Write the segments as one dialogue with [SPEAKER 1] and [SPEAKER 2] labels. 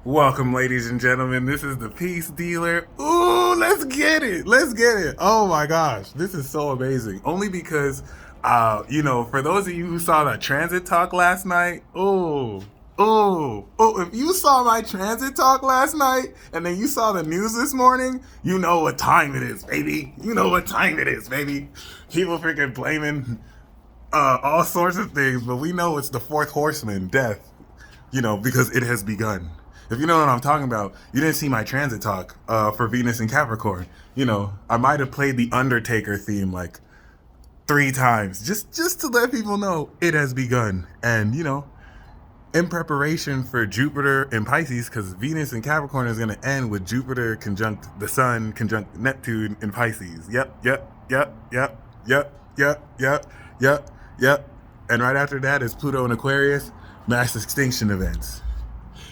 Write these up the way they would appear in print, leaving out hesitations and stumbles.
[SPEAKER 1] Welcome, ladies and gentlemen. This is the Peace Dealer. Ooh, let's get it. Let's get it. Oh my gosh, this is so amazing. Only because, for those of you who saw that transit talk last night, if you saw my transit talk last night and then you saw the news this morning, you know what time it is, baby. You know what time it is, baby. People freaking blaming all sorts of things, but we know it's the fourth horseman, death, because it has begun. If you know what I'm talking about, you didn't see my transit talk for Venus and Capricorn. I might have played the Undertaker theme like 3 times just to let people know it has begun. And, in preparation for Jupiter and Pisces, because Venus and Capricorn is going to end with Jupiter conjunct the Sun, conjunct Neptune in Pisces. Yep. And right after that is Pluto and Aquarius, mass extinction events.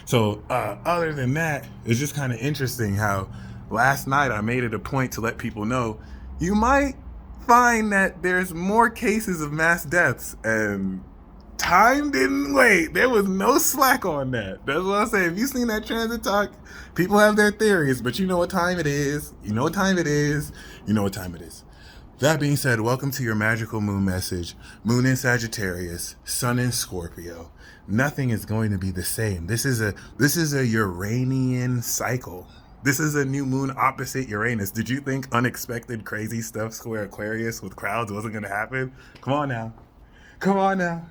[SPEAKER 1] So other than that, it's just kind of interesting how last night I made it a point to let people know you might find that there's more cases of mass deaths, and time didn't wait. There was no slack on that. That's what I'm saying. If you've seen that transit talk, people have their theories, but you know what time it is. You know what time it is. You know what time it is. That being said, welcome to your magical moon message. Moon in Sagittarius, Sun in Scorpio. Nothing is going to be the same. This is a Uranian cycle. This is a new moon opposite Uranus. Did you think unexpected crazy stuff square Aquarius with crowds wasn't going to happen? Come on now. Come on now.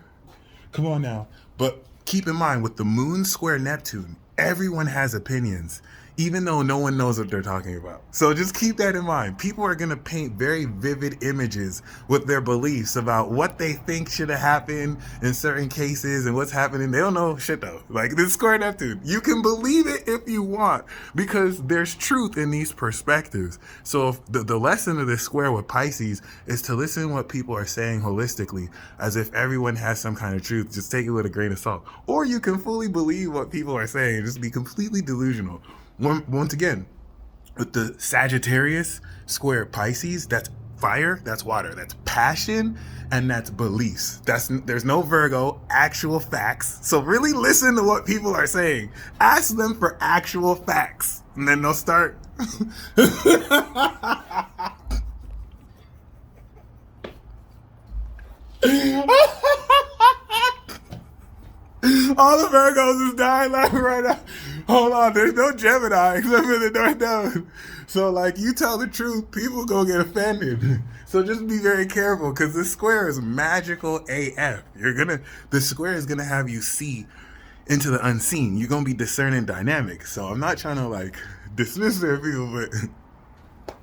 [SPEAKER 1] Come on now. But keep in mind, with the moon square Neptune, everyone has opinions, even though no one knows what they're talking about. So just keep that in mind. People are going to paint very vivid images with their beliefs about what they think should have happened in certain cases and what's happening. They don't know shit though. Like this square Neptune, you can believe it if you want because there's truth in these perspectives. So if the lesson of this square with Pisces is to listen to what people are saying holistically, as if everyone has some kind of truth. Just take it with a grain of salt. Or you can fully believe what people are saying and just be completely delusional. Once again, with the Sagittarius square Pisces, that's fire, that's water, that's passion, and that's beliefs. There's no Virgo, actual facts. So really listen to what people are saying. Ask them for actual facts, and then they'll start. All the Virgos is dying laughing right now. Hold on, there's no Gemini except for the North Node. So, like, you tell the truth, people gonna get offended. So just be very careful, because this square is magical AF. The square is gonna have you see into the unseen. You're gonna be discerning dynamics. So I'm not trying to like dismiss their people, but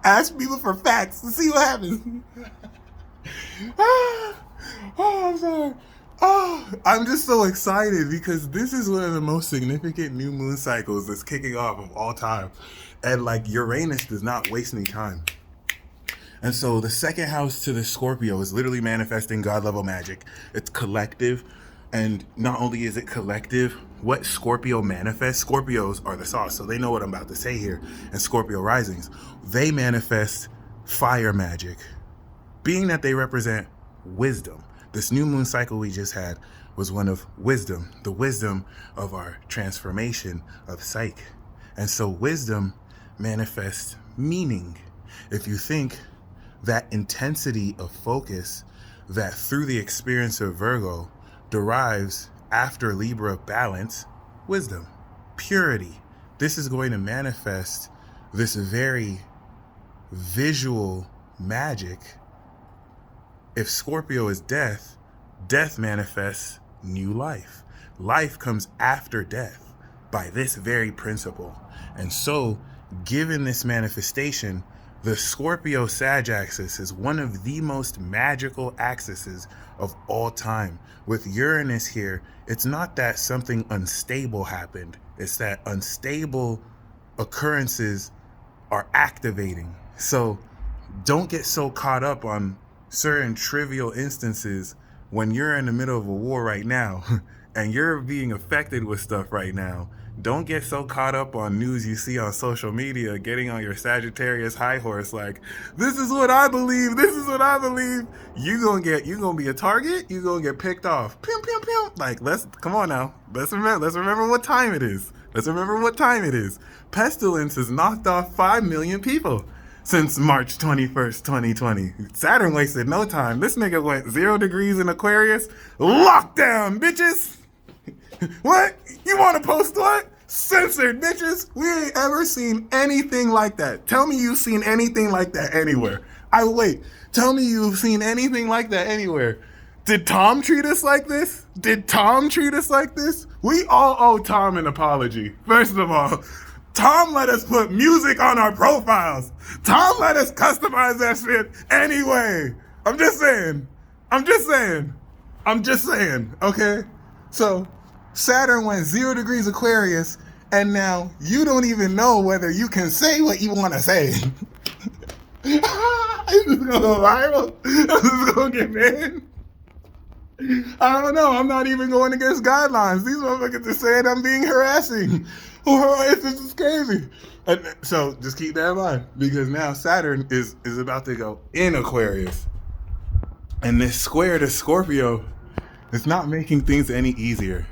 [SPEAKER 1] ask people for facts and see what happens. Oh, I'm sorry. Oh, I'm just so excited because this is one of the most significant new moon cycles that's kicking off of all time. And like Uranus does not waste any time. And so the second house to the Scorpio is literally manifesting God level magic. It's collective. And not only is it collective, what Scorpio manifests, Scorpios are the sauce. So they know what I'm about to say here. And Scorpio risings, they manifest fire magic, being that they represent wisdom. This new moon cycle we just had was one of wisdom, the wisdom of our transformation of psyche. And so wisdom manifests meaning. If you think that intensity of focus that through the experience of Virgo derives after Libra balance, wisdom, purity, this is going to manifest this very visual magic. If Scorpio is death, death manifests new life. Life comes after death by this very principle. And so, given this manifestation, the Scorpio-Sag axis is one of the most magical axes of all time. With Uranus here, it's not that something unstable happened. It's that unstable occurrences are activating. So, don't get so caught up on certain trivial instances when you're in the middle of a war right now. and you're being affected with stuff right now, don't get so caught up on news you see on social media, getting on your Sagittarius high horse like, this is what I believe, this is what I believe. You gonna be a target, you gonna get picked off. Pim, pim, pim. Like, come on now. Let's remember what time it is. Pestilence has knocked off 5 million people since March 21st, 2020. Saturn wasted no time. This nigga went 0 degrees in Aquarius. Lockdown, bitches. What? You want to post what? Censored, bitches. We ain't ever seen anything like that. Tell me you've seen anything like that anywhere. Wait. Tell me you've seen anything like that anywhere. Did Tom treat us like this? We all owe Tom an apology. First of all, Tom let us put music on our profiles. Tom let us customize that shit anyway. I'm just saying, okay? So, Saturn went 0 degrees Aquarius, and now you don't even know whether you can say what you want to say. Is this gonna go viral? Is this gonna get banned? I don't know. I'm not even going against guidelines. These motherfuckers are saying I'm being harassing. This is crazy. And so just keep that in mind, because now Saturn is about to go in Aquarius. And this square to Scorpio is not making things any easier.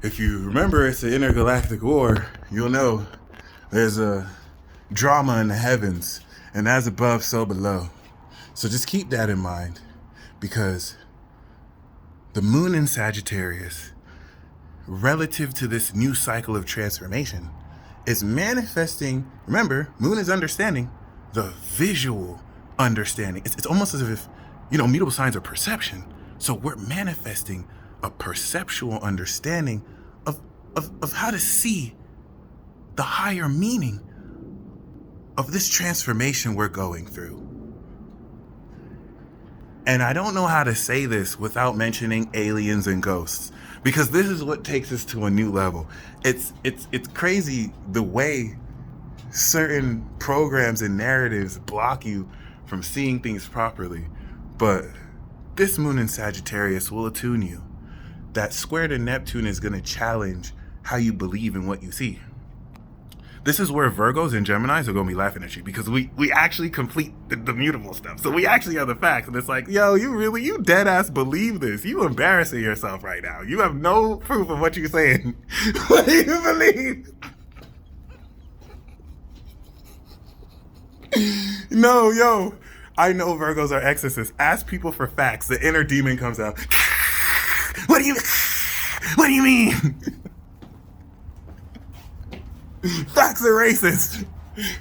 [SPEAKER 1] If you remember, it's an intergalactic war, you'll know there's a drama in the heavens, and as above, so below. So just keep that in mind, because the moon in Sagittarius, relative to this new cycle of transformation, is manifesting. Remember, moon is understanding, the visual understanding. It's almost as if, mutable signs are perception. So we're manifesting a perceptual understanding of how to see the higher meaning of this transformation we're going through. And I don't know how to say this without mentioning aliens and ghosts, because this is what takes us to a new level. It's crazy the way certain programs and narratives block you from seeing things properly. But this moon in Sagittarius will attune you. That square to Neptune is going to challenge how you believe in what you see. This is where Virgos and Geminis are going to be laughing at you, because we actually complete the mutable stuff. So we actually have the facts. And it's like, yo, you dead ass believe this. You embarrassing yourself right now. You have no proof of what you're saying. What do you believe? No, yo. I know Virgos are exorcists. Ask people for facts. The inner demon comes out. What do you mean? Facts are racist.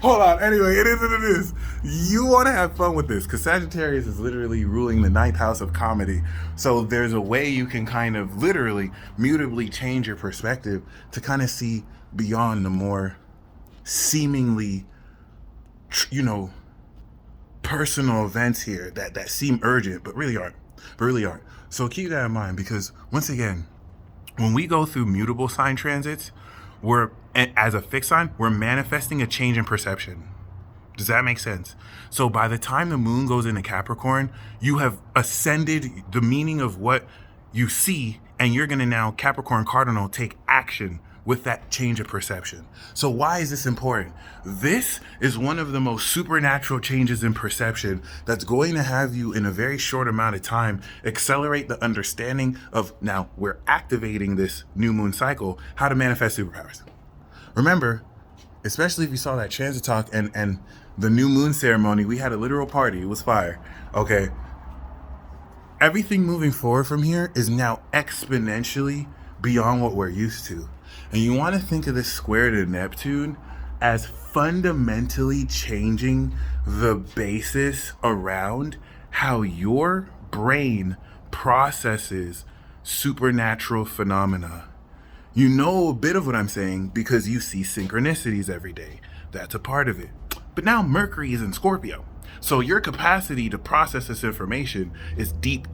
[SPEAKER 1] Hold on. Anyway, it is what it is. You want to have fun with this, because Sagittarius is literally ruling the 9th house of comedy. So there's a way you can kind of literally mutably change your perspective to kind of see beyond the more seemingly, personal events here that seem urgent, but really aren't. So keep that in mind, because once again, when we go through mutable sign transits, as a fixed sign, we're manifesting a change in perception. Does that make sense? So by the time the moon goes into Capricorn, you have ascended the meaning of what you see, and you're going to now, Capricorn cardinal, take action with that change of perception. So why is this important? This is one of the most supernatural changes in perception that's going to have you, in a very short amount of time, accelerate the understanding of, now we're activating this new moon cycle, how to manifest superpowers. Remember, especially if you saw that transit talk and the new moon ceremony, we had a literal party. It was fire. Okay. Everything moving forward from here is now exponentially beyond what we're used to. And you want to think of this square to Neptune as fundamentally changing the basis around how your brain processes supernatural phenomena. You know a bit of what I'm saying because you see synchronicities every day. That's a part of it. But now Mercury is in Scorpio. So your capacity to process this information is deep.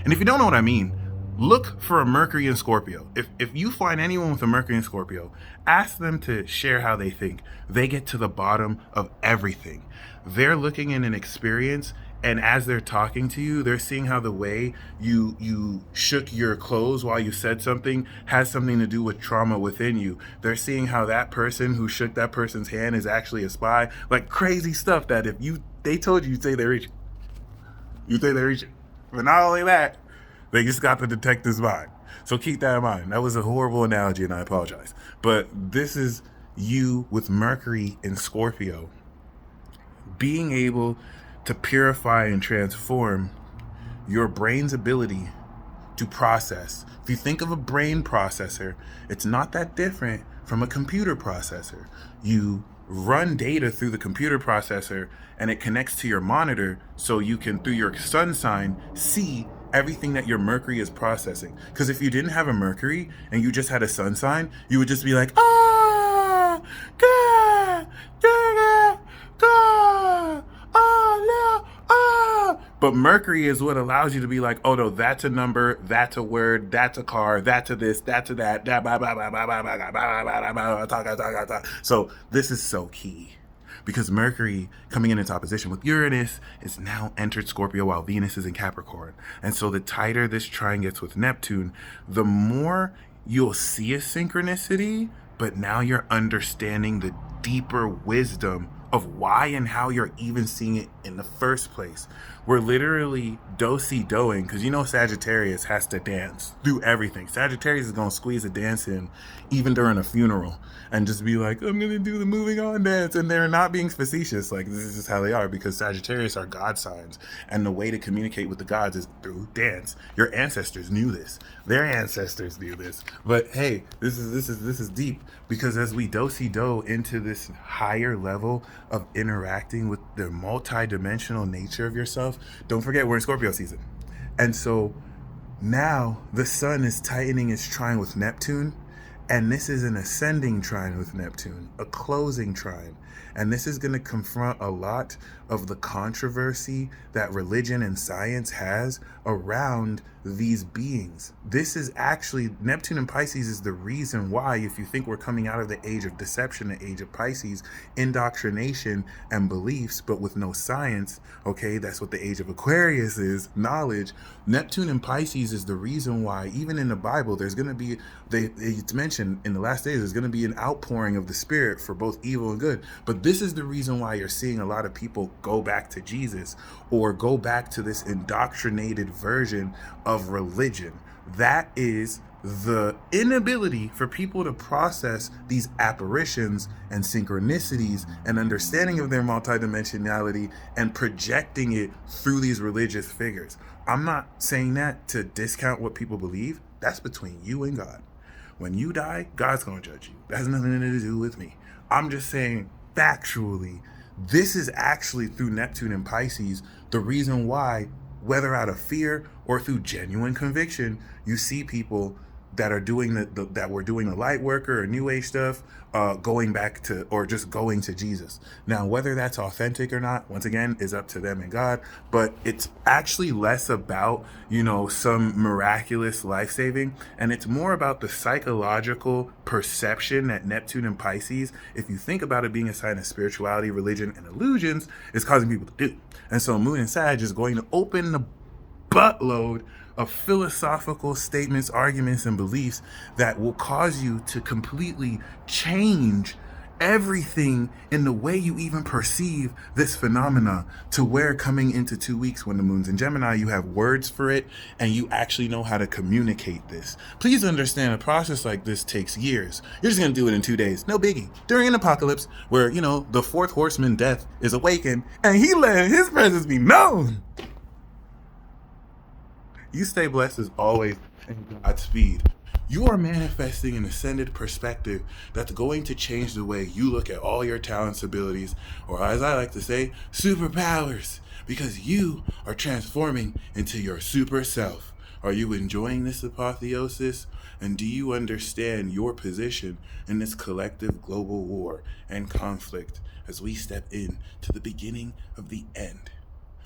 [SPEAKER 1] And if you don't know what I mean, look for a Mercury in Scorpio. If you find anyone with a Mercury in Scorpio, ask them to share how they think. They get to the bottom of everything. They're looking in an experience And as they're talking to you, they're seeing how the way you shook your clothes while you said something has something to do with trauma within you. They're seeing how that person who shook that person's hand is actually a spy. Like crazy stuff that if they told you, you'd say they're reaching. You say they're reaching. But not only that, they just got the detective's mind. So keep that in mind. That was a horrible analogy and I apologize. But this is you with Mercury in Scorpio being able to purify and transform your brain's ability to process. If you think of a brain processor, it's not that different from a computer processor. You run data through the computer processor and it connects to your monitor so you can, through your sun sign, see everything that your Mercury is processing. Because if you didn't have a Mercury and you just had a sun sign, you would just be like, ah, God, God, God. Oh, no, ah. But Mercury is what allows you to be like, oh no, that's a number, that's a word, that's a car, that's a this, that's a that. So this is so key because Mercury coming in its opposition with Uranus is now entered Scorpio while Venus is in Capricorn. And so the tighter this trine gets with Neptune, the more you'll see a synchronicity, but now you're understanding the deeper wisdom of why and how you're even seeing it in the first place. We're literally do-si-doing, because you know Sagittarius has to dance through everything. Sagittarius is going to squeeze a dance in even during a funeral and just be like, I'm going to do the moving on dance. And they're not being facetious. Like, this is just how they are, because Sagittarius are God signs. And the way to communicate with the gods is through dance. Your ancestors knew this. Their ancestors knew this. But hey, this is deep, because as we do-si-do into this higher level of interacting with the multi-dimensional nature of yourself, don't forget we're in Scorpio season. And so now the sun is tightening its trine with Neptune, and this is an ascending trine with Neptune, a closing trine. And this is going to confront a lot of the controversy that religion and science has around these beings. This is actually, Neptune and Pisces is the reason why, if you think we're coming out of the age of deception, the age of Pisces, indoctrination and beliefs, but with no science, okay, that's what the age of Aquarius is, knowledge. Neptune and Pisces is the reason why, even in the Bible, there's going to be, it's mentioned in the last days, there's going to be an outpouring of the Spirit for both evil and good. But this is the reason why you're seeing a lot of people go back to Jesus or go back to this indoctrinated version of religion. That is the inability for people to process these apparitions and synchronicities and understanding of their multidimensionality and projecting it through these religious figures. I'm not saying that to discount what people believe. That's between you and God. When you die, God's going to judge you. That has nothing to do with me. I'm just saying factually, this is actually through Neptune and Pisces the reason why, whether out of fear or through genuine conviction, you see people that are doing that were doing the light worker or new age stuff, going back to, or just going to Jesus. Now, whether that's authentic or not, once again, is up to them and God, but it's actually less about, some miraculous life-saving, and it's more about the psychological perception that Neptune and Pisces, if you think about it being a sign of spirituality, religion, and illusions, is causing people to do. And so Moon and Sag is going to open the buttload of philosophical statements, arguments, and beliefs that will cause you to completely change everything in the way you even perceive this phenomena, to where coming into 2 weeks when the moon's in Gemini, you have words for it and you actually know how to communicate this. Please understand, a process like this takes years. You're just going to do it in 2 days. No biggie. During an apocalypse where, the fourth horseman, death, is awakened and he let his presence be known. You stay blessed as always, and Godspeed. You are manifesting an ascended perspective that's going to change the way you look at all your talents, abilities, or as I like to say, superpowers, because you are transforming into your super self. Are you enjoying this apotheosis? And do you understand your position in this collective global war and conflict as we step in to the beginning of the end?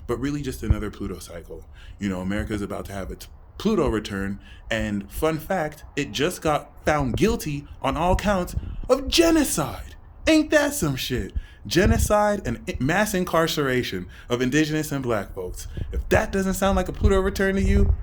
[SPEAKER 1] But really just another Pluto cycle. America's about to have its Pluto return, and fun fact, it just got found guilty on all counts of genocide. Ain't that some shit? genocide and mass incarceration of indigenous and black folks. If that doesn't sound like a Pluto return to you,